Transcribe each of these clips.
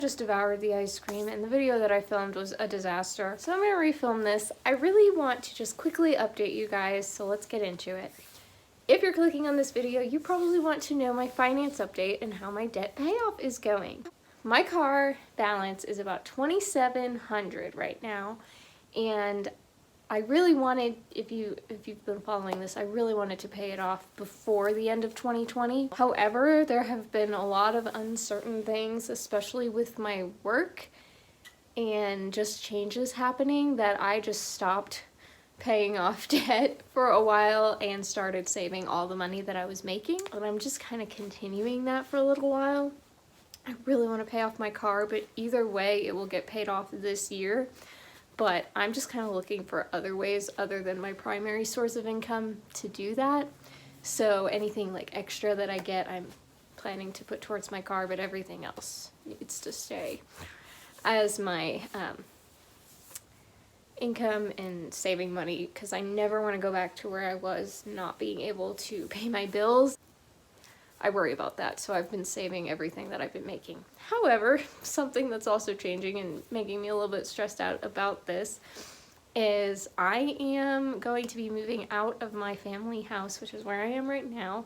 Just devoured the ice cream, and the video that I filmed was a disaster. So I'm gonna refilm this. I really want to just quickly update you guys, so let's get into it. If you're clicking on this video, you probably want to know my finance update and how my debt payoff is going. My car balance is about $2,700 right now, and I really wanted, if you've been following this, I really wanted to pay it off before the end of 2020. However, there have been a lot of uncertain things, especially with my work and just changes happening, that I just stopped paying off debt for a while and started saving all the money that I was making. And I'm just kind of continuing that for a little while. I really want to pay off my car, but either way, it will get paid off this year. But I'm just kind of looking for other ways other than my primary source of income to do that. So anything like extra that I get, I'm planning to put towards my car, but everything else needs to stay as my income and saving money, because I never want to go back to where I was not being able to pay my bills. I worry about that, so I've been saving everything that I've been making. However, something that's also changing and making me a little bit stressed out about this is I am going to be moving out of my family house, which is where I am right now,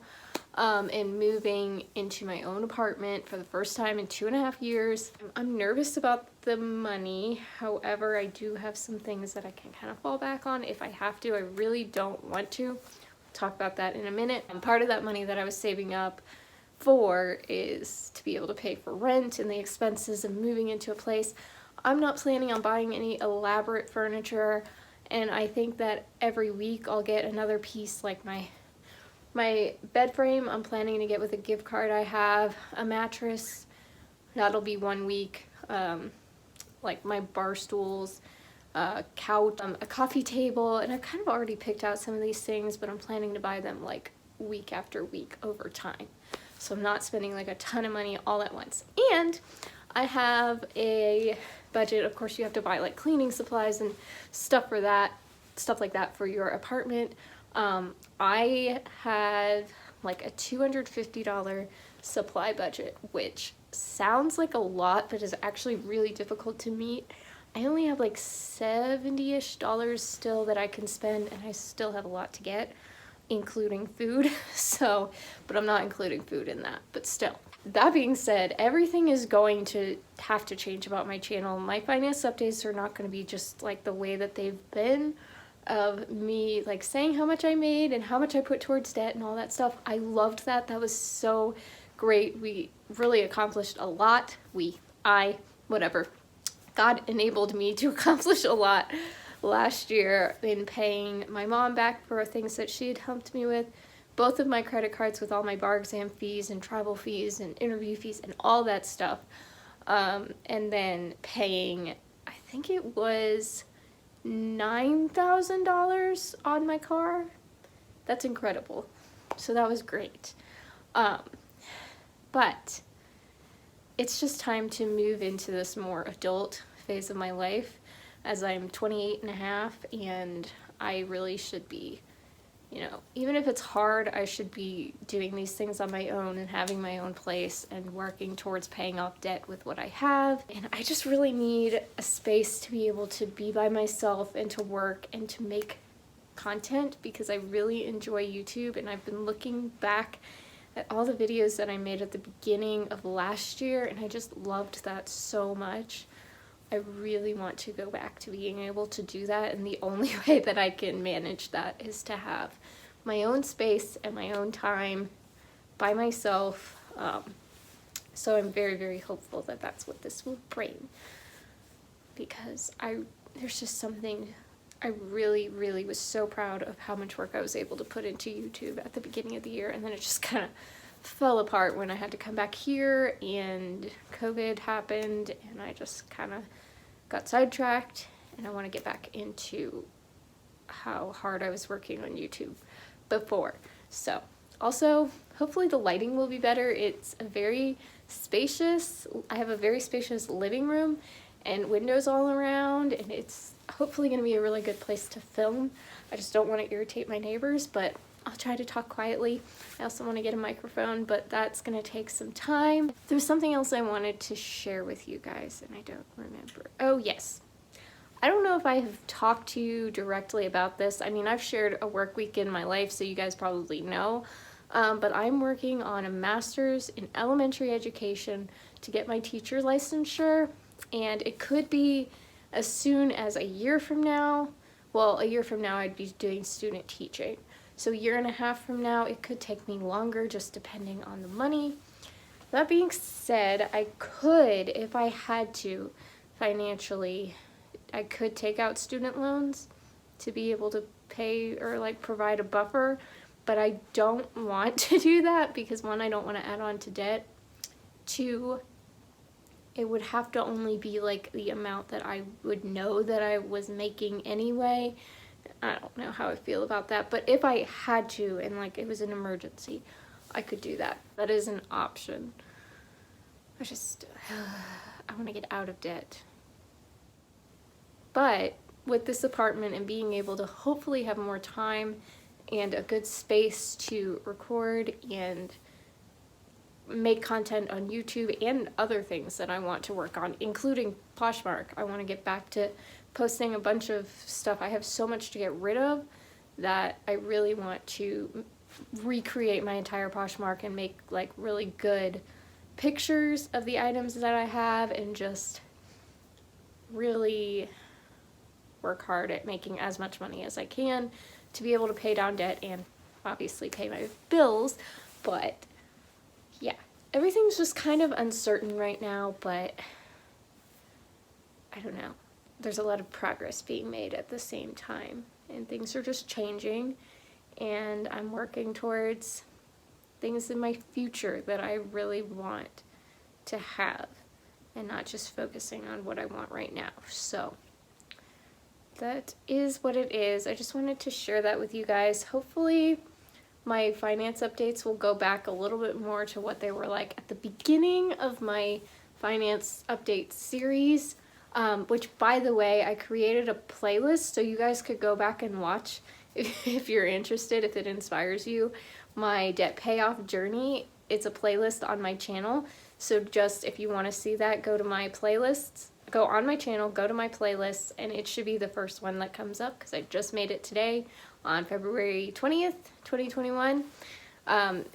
and moving into my own apartment for the first time in 2.5 years. I'm nervous about the money. However, I do have some things that I can kind of fall back on if I have to. I really don't want to. Talk about that in a minute. And part of that money that I was saving up for is to be able to pay for rent and the expenses of moving into a place. I'm not planning on buying any elaborate furniture, and I think that every week I'll get another piece, like my bed frame I'm planning to get with a gift card I have, a mattress, that'll be 1 week, like my bar stools, couch, a coffee table, and I've kind of already picked out some of these things, but I'm planning to buy them like week after week over time. So I'm not spending like a ton of money all at once. And I have a budget. Of course, you have to buy like cleaning supplies and stuff for that, stuff like that for your apartment. I had like a $250 supply budget, which sounds like a lot, but is actually really difficult to meet. I only have like $70-ish still that I can spend, and I still have a lot to get, including food. So, but I'm not including food in that, but still. That being said, everything is going to have to change about my channel. My finance updates are not going to be just like the way that they've been, of me like saying how much I made and how much I put towards debt and all that stuff. I loved that. That was so great. We really accomplished a lot. Whatever. God enabled me to accomplish a lot last year in paying my mom back for things that she had helped me with, both of my credit cards with all my bar exam fees and travel fees and interview fees and all that stuff, and then paying, I think it was $9,000 on my car. That's incredible. So that was great. But it's just time to move into this more adult phase of my life, as I'm 28 and a half, and I really should be, you know, even if it's hard, I should be doing these things on my own and having my own place and working towards paying off debt with what I have. And I just really need a space to be able to be by myself and to work and to make content, because I really enjoy YouTube, and I've been looking back at all the videos that I made at the beginning of last year, and I just loved that so much. I really want to go back to being able to do that, and the only way that I can manage that is to have my own space and my own time by myself. So I'm very, very hopeful that that's what this will bring, because there's just something, I really, really was so proud of how much work I was able to put into YouTube at the beginning of the year, and then it just kind of fell apart when I had to come back here and COVID happened, and I just kind of got sidetracked, and I want to get back into how hard I was working on YouTube before. So also, hopefully the lighting will be better. It's a very spacious, I have a very spacious living room and windows all around, and it's hopefully going to be a really good place to film. I just don't want to irritate my neighbors, but I'll try to talk quietly. I also want to get a microphone, but that's going to take some time. There was something else I wanted to share with you guys, and I don't remember. Oh, yes. I don't know if I have talked to you directly about this. I mean, I've shared a work week in my life, so you guys probably know. But I'm working on a master's in elementary education to get my teacher licensure, and it could be as soon as a year from now. Well, a year from now I'd be doing student teaching. So a year and a half from now, it could take me longer, just depending on the money. That being said, I could, if I had to, financially, I could take out student loans to be able to pay or like provide a buffer, but I don't want to do that because one, I don't want to add on to debt. Two, it would have to only be like the amount that I would know that I was making anyway. I don't know how I feel about that, but if I had to and like it was an emergency, I could do that. That is an option. I want to get out of debt. But with this apartment and being able to hopefully have more time and a good space to record and make content on YouTube and other things that I want to work on, including Poshmark. I want to get back to posting a bunch of stuff. I have so much to get rid of that I really want to recreate my entire Poshmark and make like really good pictures of the items that I have and just really work hard at making as much money as I can to be able to pay down debt and obviously pay my bills. But yeah, everything's just kind of uncertain right now, but I don't know. There's a lot of progress being made at the same time, and things are just changing, and I'm working towards things in my future that I really want to have, and not just focusing on what I want right now. So that is what it is. I just wanted to share that with you guys. Hopefully my finance updates will go back a little bit more to what they were like at the beginning of my finance update series, which, by the way, I created a playlist so you guys could go back and watch if you're interested, if it inspires you. My debt payoff journey, it's a playlist on my channel. So just if you want to see that, go to my playlists, go on my channel, go to my playlists, and it should be the first one that comes up because I just made it today on February 20th, 2021.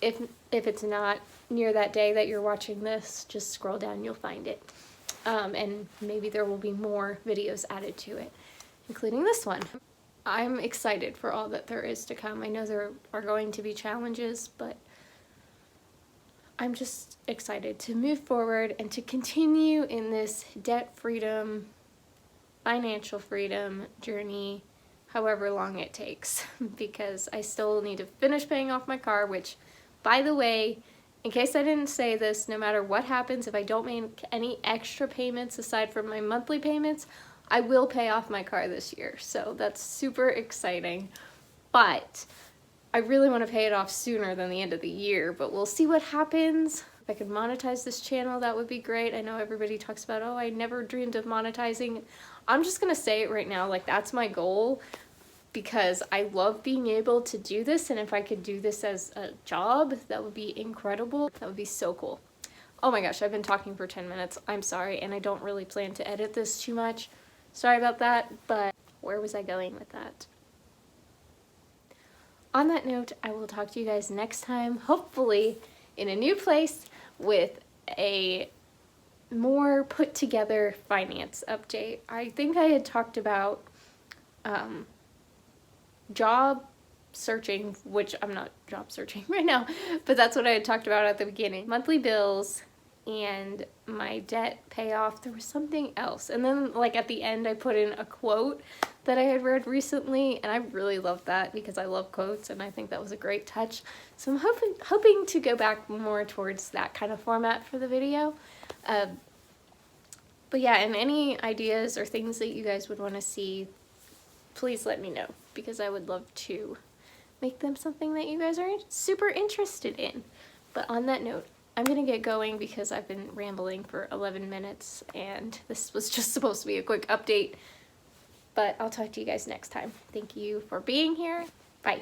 If it's not near that day that you're watching this, just scroll down, you'll find it. And maybe there will be more videos added to it, including this one. I'm excited for all that there is to come. I know there are going to be challenges, but I'm just excited to move forward and to continue in this debt freedom, financial freedom journey, however long it takes, because I still need to finish paying off my car, which, by the way, in case I didn't say this, no matter what happens, if I don't make any extra payments aside from my monthly payments, I will pay off my car this year. So that's super exciting. But I really want to pay it off sooner than the end of the year, but we'll see what happens. If I could monetize this channel, that would be great. I know everybody talks about, oh, I never dreamed of monetizing. I'm just going to say it right now, like that's my goal, because I love being able to do this, and if I could do this as a job, that would be incredible. That would be so cool. Oh my gosh, I've been talking for 10 minutes. I'm sorry, and I don't really plan to edit this too much. Sorry about that, but where was I going with that? On that note, I will talk to you guys next time, hopefully in a new place with a more put together finance update. I think I had talked about job searching, which I'm not job searching right now, but that's what I had talked about at the beginning. Monthly bills and my debt payoff. There was something else. And then like at the end I put in a quote that I had read recently, and I really loved that because I love quotes and I think that was a great touch. So I'm hoping to go back more towards that kind of format for the video. But yeah, and any ideas or things that you guys would want to see, please let me know, because I would love to make them something that you guys are super interested in. But on that note, I'm gonna get going because I've been rambling for 11 minutes and this was just supposed to be a quick update. But I'll talk to you guys next time. Thank you for being here. Bye.